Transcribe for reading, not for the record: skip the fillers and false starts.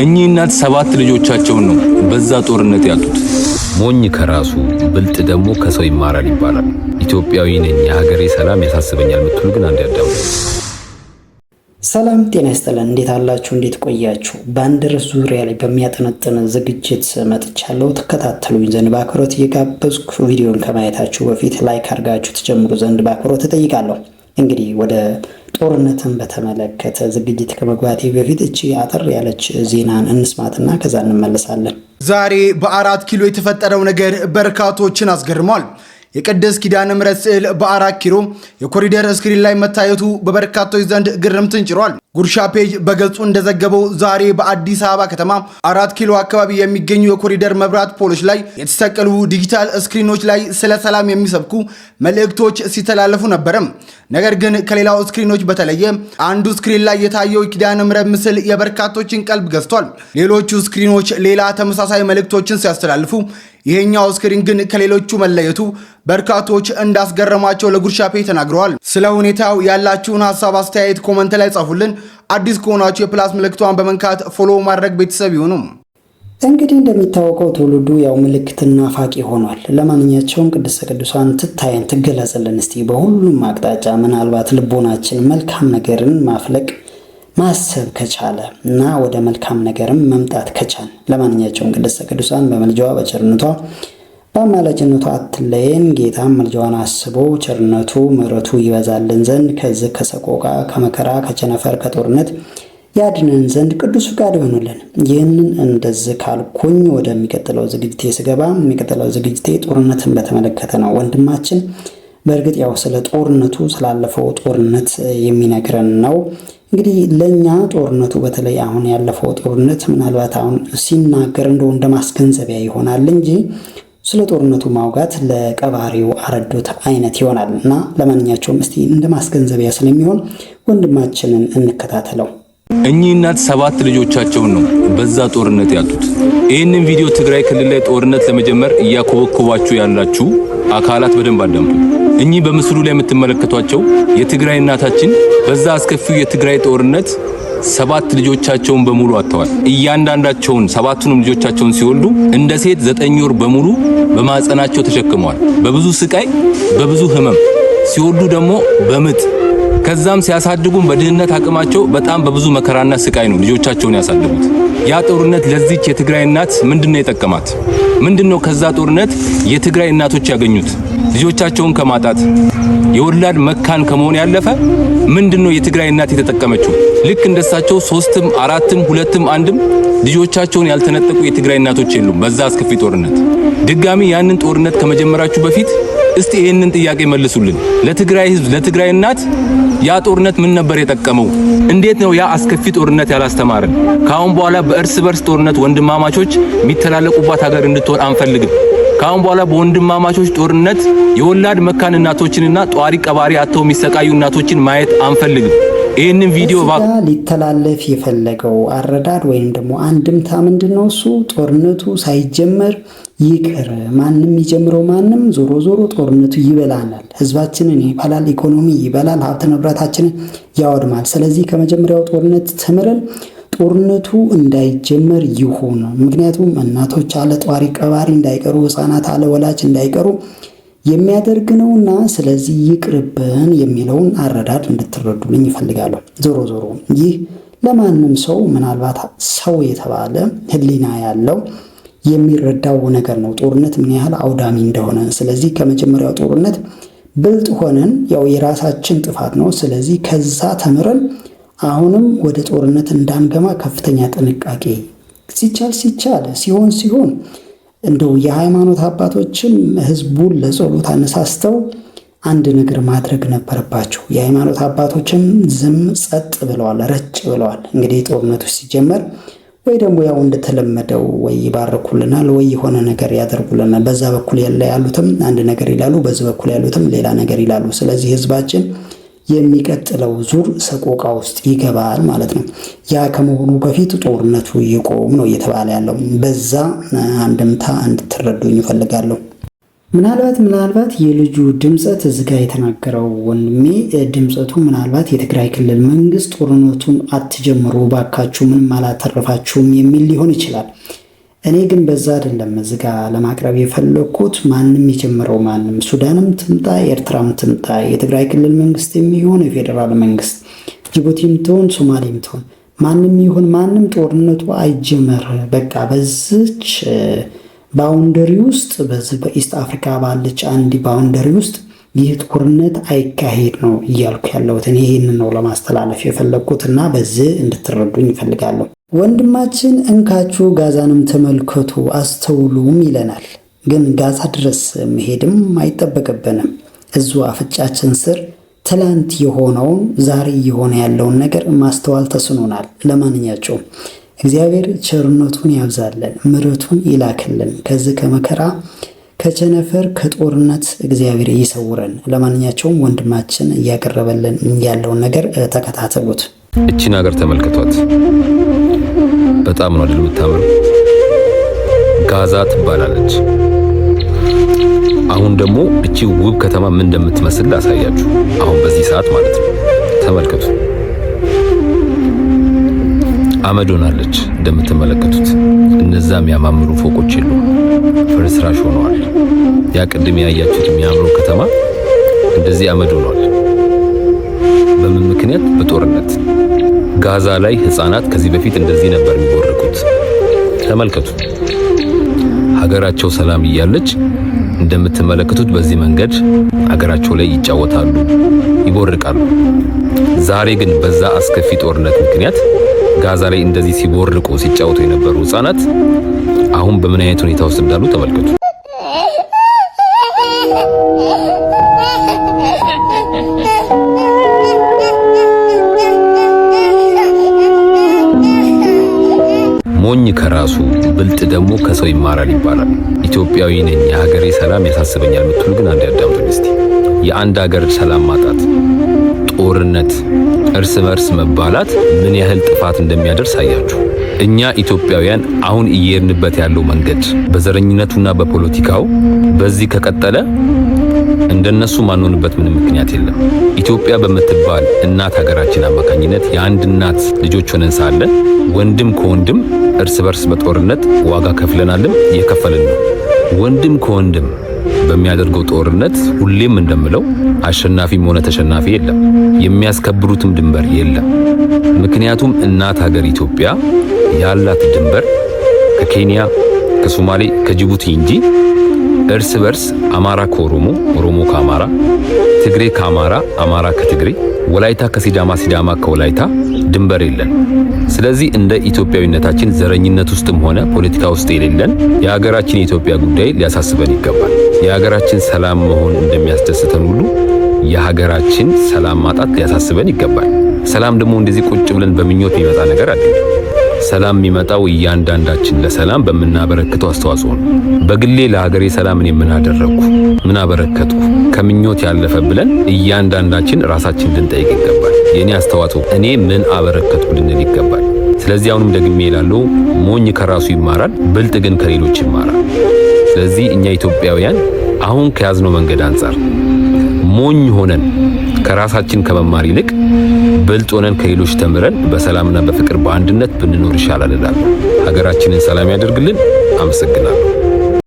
እኚህ እናት 7 ልጆቻቸውን ነው በዛ ጦርነት ያጡት። ሞኝ ከራሱ ብልጥ ደግሞ ከሰው ይማራል ይባላል። ኢትዮጵያዊ ነኝ፣ የሀገሬ ሰላም ያሳስበኛል ምትሉ ግን አንድ ያዳው። ሰላም ጤና ይስጥልን። እንዴት አላችሁ? እንዴት ቆያችሁ? በአንድ ርዕስ ዙሪያ ላይ በሚያጠነጥን ዝግጅት መጥቻለሁ። ተከታተሉኝ ዘንድ በአክብሮት እየጋበዝኩ ቪዲዮን ከማየታችሁ በፊት ላይክ አድርጋችሁ ተጀምሩ ዘንድ በአክብሮት እጠይቃለሁ። እንግዲህ ወደ ጦርነትን በተመለከተ ዝግጅት ከመግባቴ በፊት እቺ አጠር ያለች ዜናን እንስማትና ከዛ እንመለሳለን። ዛሬ በ4 ኪሎ የተፈጠረው ነገር በርካቶችን አስገርሟል። የቅድስት ኪዳነ ምሕረት ስዕል በ4 ኪሎ የኮሪደር ስክሪን ላይ መታየቱ በበርካቶች ዘንድ ግርምትን ጭሯል። ጉርሻ ፔጅ በገጹ እንደዘገበው ዛሬ በአዲስ አበባ ከተማ 4 ኪሎ አካባቢ የሚገኙ የኮሪደር መብራት ፖሎች ላይ የተሰቀሉ ዲጂታል ስክሪኖች ላይ ስለ ሰላም የሚሰብኩ መልእክቶች ሲተላለፉ ነበር። ነገር ግን ከሌላው ስክሪኖች በተለየ አንዱ ስክሪን ላይ የታየው ኪዳነ ምሕረት ምስል የበርካቶችን ቀልብ ገዝቷል። ሌሎቹ ስክሪኖች ሌላ ተመሳሳይ መልእክቶችን ሲያስተላልፉ ይሄኛው ስክሪን ግን ከሌሎቹ መለየቱ በርካቶች እንዳስገረማቸው ለጉርሻ ፔጅ ተናግረዋል። ስለ ሁኔታው ያላችሁን ሐሳብ አስተያየት ኮመንት ላይ ጻፉልን። አዲስ ከሆናችሁ የፕላስ ምልክቷን በመንካት ፎሎ ማድረግ ቤተሰብ ይሁኑ። እንግዲህ እንደሚታወቀው ትውልዱ ያው ምልክትና ፋቂ ሆኗል። ለማንኛቸውም ቅድስተ ቅዱሳን ትታየን ትገለጽልን እስቲ በሁሉም አቅጣጫ። ምናልባት ልቦናችን መልካም ነገርን ማፍለቅ ማሰብ ከቻለ እና ወደ መልካም ነገርም መምጣት ከቻለ ለማንኛቸውም ቅድስተ ቅዱሳን በመልጃዋ በቸርነቷ በአማላጅነቷ አትለየን። ጌታም መልጃዋን አስቦ ቸርነቱ ምሕረቱ ይበዛልን ዘንድ ከዚህ ከሰቆቃ ከመከራ ከቸነፈር ከጦርነት ያድነን ዘንድ ቅዱስ ፍቃድ ይሆንልን። ይህንን እንደዚህ ካልኩኝ ወደሚቀጥለው ዝግጅቴ ስገባ የሚቀጥለው ዝግጅቴ ጦርነትን በተመለከተ ነው። ወንድማችን በእርግጥ ያው ስለ ጦርነቱ ስላለፈው ጦርነት የሚነግረን ነው። እንግዲህ ለኛ ጦርነቱ በተለይ አሁን ያለፈው ጦርነት ምናልባት አሁን ሲናገር እንደው እንደማስገንዘቢያ ይሆናል እንጂ ስለ ጦርነቱ ማውጋት ለቀባሪው አረዶት አይነት ይሆናል እና ለማንኛቸውም እስቲ እንደማስገንዘቢያ ስለሚሆን ወንድማችንን እንከታተለው። እኚህ እናት 7 ልጆቻቸውን ነው በዛ ጦርነት ያጡት። ይህንን ቪዲዮ ትግራይ ክልል ላይ ጦርነት ለመጀመር እያኮበኮባችሁ ያላችሁ አካላት በደንብ አዳምጡ። እኚህ በምስሉ ላይ የምትመለከቷቸው የትግራይ እናታችን በዛ አስከፊው የትግራይ ጦርነት 7 ልጆቻቸውን በሙሉ አጥተዋል። እያንዳንዳቸውን 7ቱንም ልጆቻቸውን ሲወልዱ እንደ ሴት 9 ወር በሙሉ በማህፀናቸው ተሸክመዋል። በብዙ ስቃይ በብዙ ህመም ሲወልዱ ደግሞ በምጥ ከዛም ሲያሳድጉም በድህነት አቅማቸው በጣም በብዙ መከራና ስቃይ ነው ልጆቻቸውን ያሳደጉት። ያ ጦርነት ለዚች የትግራይ እናት ምንድነው የጠቀማት? ምንድነው ከዛ ጦርነት የትግራይ እናቶች ያገኙት? ልጆቻቸውን ከማጣት የወላድ መካን ከመሆን ያለፈ ምንድነው የትግራይ እናት የተጠቀመችው? ልክ እንደሳቸው 3ም 4ም 2ም 1ም ልጆቻቸውን ያልተነጠቁ የትግራይ እናቶች የሉም በዛ አስከፊ ጦርነት። ድጋሚ ያንን ጦርነት ከመጀመራችሁ በፊት እስቲ ይሄንን ጥያቄ መልሱልን። ለትግራይ ህዝብ ለትግራይ እናት ያ ጦርነት ምን ነበር የጠቀመው? እንዴት ነው ያ አስከፊ ጦርነት ያላስተማረን? ካሁን በኋላ በእርስ በርስ ጦርነት ወንድማማቾች የሚተላለቁባት ሀገር እንድትሆን አንፈልግም። ካሁን በኋላ በወንድማማቾች ጦርነት የወላድ መካን እናቶችንና ጧሪ ቀባሪ አጥተው የሚሰቃዩ እናቶችን ማየት አንፈልግም። ይሄንን ቪዲዮ ሊተላለፍ የፈለገው አረዳድ ወይም ደግሞ አንድምታ ምንድነው? እሱ ጦርነቱ ሳይጀመር ይቅር፣ ማንም ይጀምረው ማንም፣ ዞሮ ዞሮ ጦርነቱ ይበላናል፣ ህዝባችንን ይበላል፣ ኢኮኖሚ ይበላል፣ ሀብት ንብረታችንን ያወድማል። ስለዚህ ከመጀመሪያው ጦርነት ተምረን ጦርነቱ እንዳይጀመር ይሁን። ምክንያቱም እናቶች አለ ጧሪ ቀባሪ እንዳይቀሩ፣ ህፃናት አለ ወላጅ እንዳይቀሩ የሚያደርግ ነውና ስለዚህ ይቅርብን የሚለውን አረዳድ እንድትረዱልኝ ይፈልጋለሁ። ዞሮ ዞሮ ይህ ለማንም ሰው ምናልባት ሰው የተባለ ህሊና ያለው የሚረዳው ነገር ነው፣ ጦርነት ምን ያህል አውዳሚ እንደሆነ። ስለዚህ ከመጀመሪያው ጦርነት ብልጥ ሆነን ያው የራሳችን ጥፋት ነው። ስለዚህ ከዛ ተምረን አሁንም ወደ ጦርነት እንዳንገማ ከፍተኛ ጥንቃቄ ሲቻል ሲሆን እንደው የሃይማኖት አባቶችም ህዝቡን ለጸሎት አነሳስተው አንድ ነገር ማድረግ ነበረባቸው። የሃይማኖት አባቶችም ዝም ጸጥ ብለዋል፣ ረጭ ብለዋል። እንግዲህ ጦርነቱ ሲጀመር ወይ ደግሞ ያው እንደተለመደው ወይ ይባርኩልናል ወይ የሆነ ነገር ያደርጉልናል። በዛ በኩል ያሉትም አንድ ነገር ይላሉ፣ በዚህ በኩል ያሉትም ሌላ ነገር ይላሉ። ስለዚህ ህዝባችን የሚቀጥለው ዙር ሰቆቃ ውስጥ ይገባል ማለት ነው። ያ ከመሆኑ በፊት ጦርነቱ ይቆም ነው እየተባለ ያለው። በዛ አንድምታ እንድትረዱኝ እፈልጋለሁ። ምናልባት የልጁ ድምጸት እዚህ ጋር የተናገረው ወንድሜ ድምጸቱ ምናልባት የትግራይ ክልል መንግስት ጦርነቱን አትጀምሩ ባካችሁ ምንም አላተረፋችሁም የሚል ሊሆን ይችላል። እኔ ግን በዛ አይደለም እዚህ ጋር ለማቅረብ የፈለኩት። ማንም የጀመረው ማንም ሱዳንም ትምጣ ኤርትራም ትምጣ የትግራይ ክልል መንግስት የሚሆን የፌዴራል መንግስት ጅቡቲም ትሆን ሶማሌም ትሆን ማንም ይሁን ማንም ጦርነቱ አይጀመር። በቃ በዚች ባውንደሪ ውስጥ በዚህ በኢስት አፍሪካ ባለች አንድ ባውንደሪ ውስጥ ይህ ጦርነት አይካሄድ ነው እያልኩ ያለሁት። እኔ ይህንን ነው ለማስተላለፍ የፈለግኩትና በዚህ እንድትረዱኝ እፈልጋለሁ። ወንድማችን እንካችሁ ጋዛንም ተመልከቱ አስተውሉም ይለናል። ግን ጋዛ ድረስ መሄድም አይጠበቅብንም። እዙ አፍጫችን ስር ትላንት የሆነውን ዛሬ የሆነ ያለውን ነገር ማስተዋል ተስኖናል። ለማንኛቸውም እግዚአብሔር ቸርነቱን ያብዛለን፣ ምሕረቱን ይላክልን፣ ከዚህ ከመከራ ከቸነፈር ከጦርነት እግዚአብሔር ይሰውረን። ለማንኛቸውም ወንድማችን እያቀረበልን ያለውን ነገር ተከታተሉት። እቺን ሀገር ተመልከቷት። በጣም ነው አይደል የምታምረው። ጋዛ ትባላለች። አሁን ደግሞ እቺ ውብ ከተማ ምን እንደምትመስል ላሳያችሁ። አሁን በዚህ ሰዓት ማለት ነው። ተመልከቱ። አመድ ሆናለች እንደምትመለከቱት። እነዛም ያማምሩ ፎቆች የሉ ፍርስራሽ ሆነዋል። ያ ቅድም ያያችሁት የሚያምረው ከተማ እንደዚህ አመድ ሆኗል። በምን ምክንያት? በጦርነት። ጋዛ ላይ ህፃናት ከዚህ በፊት እንደዚህ ነበር የሚቦርቁት። ተመልከቱ። ሀገራቸው ሰላም እያለች እንደምትመለከቱት በዚህ መንገድ ሀገራቸው ላይ ይጫወታሉ፣ ይቦርቃሉ። ዛሬ ግን በዛ አስከፊ ጦርነት ምክንያት ጋዛ ላይ እንደዚህ ሲቦርቁ ሲጫወቱ የነበሩ ህፃናት አሁን በምን አይነት ሁኔታ ውስጥ እንዳሉ ተመልከቱ። ሞኝ ከራሱ ብልጥ ደግሞ ከሰው ይማራል ይባላል። ኢትዮጵያዊ ነኝ የሀገሬ ሰላም ያሳስበኛል የምትሉ ግን አንድ ያዳምጡኝ እስቲ። የአንድ ሀገር ሰላም ማጣት፣ ጦርነት፣ እርስ በርስ መባላት ምን ያህል ጥፋት እንደሚያደርስ አያችሁ። እኛ ኢትዮጵያውያን አሁን እየሄድንበት ያለው መንገድ በዘረኝነቱና በፖለቲካው በዚህ ከቀጠለ እንደነሱ ማንሆንበት ምንም ምክንያት የለም። ኢትዮጵያ በምትባል እናት ሀገራችን አማካኝነት የአንድ እናት ልጆች ሆነን ሳለ ወንድም ከወንድም እርስ በርስ በጦርነት ዋጋ ከፍለናልም እየከፈልን ነው። ወንድም ከወንድም በሚያደርገው ጦርነት ሁሌም እንደምለው አሸናፊም ሆነ ተሸናፊ የለም፣ የሚያስከብሩትም ድንበር የለም። ምክንያቱም እናት ሀገር ኢትዮጵያ ያላት ድንበር ከኬንያ፣ ከሶማሌ፣ ከጅቡቲ እንጂ እርስ በርስ አማራ ከኦሮሞ፣ ኦሮሞ ከአማራ፣ ትግሬ ከአማራ፣ አማራ ከትግሬ፣ ወላይታ ከሲዳማ፣ ሲዳማ ከወላይታ ድንበር የለን። ስለዚህ እንደ ኢትዮጵያዊነታችን ዘረኝነት ውስጥም ሆነ ፖለቲካ ውስጥ የሌለን የሀገራችን የኢትዮጵያ ጉዳይ ሊያሳስበን ይገባል። የሀገራችን ሰላም መሆን እንደሚያስደስተን ሁሉ የሀገራችን ሰላም ማጣት ሊያሳስበን ይገባል። ሰላም ደግሞ እንደዚህ ቁጭ ብለን በምኞት የሚመጣ ነገር አይደለም። ሰላም የሚመጣው እያንዳንዳችን ለሰላም በምናበረክተው አስተዋጽኦ ነው። በግሌ ለሀገሬ ሰላምን የምናደረኩ ምን አበረከትኩ ከምኞት ያለፈ ብለን እያንዳንዳችን ራሳችን ልንጠይቅ ይገባል። የኔ አስተዋጽኦ እኔ ምን አበረከትኩ ልንል ይገባል። ስለዚህ አሁንም ደግሜ እላለሁ፣ ሞኝ ከራሱ ይማራል፣ ብልጥ ግን ከሌሎች ይማራል። ስለዚህ እኛ ኢትዮጵያውያን አሁን ከያዝነው መንገድ አንጻር ሞኝ ሆነን ከራሳችን ከመማር ይልቅ ብልጥ ሆነን ከሌሎች ተምረን በሰላምና በፍቅር በአንድነት ብንኖር ይሻላል እላለሁ። ሀገራችንን ሰላም ያደርግልን። አመሰግናለሁ።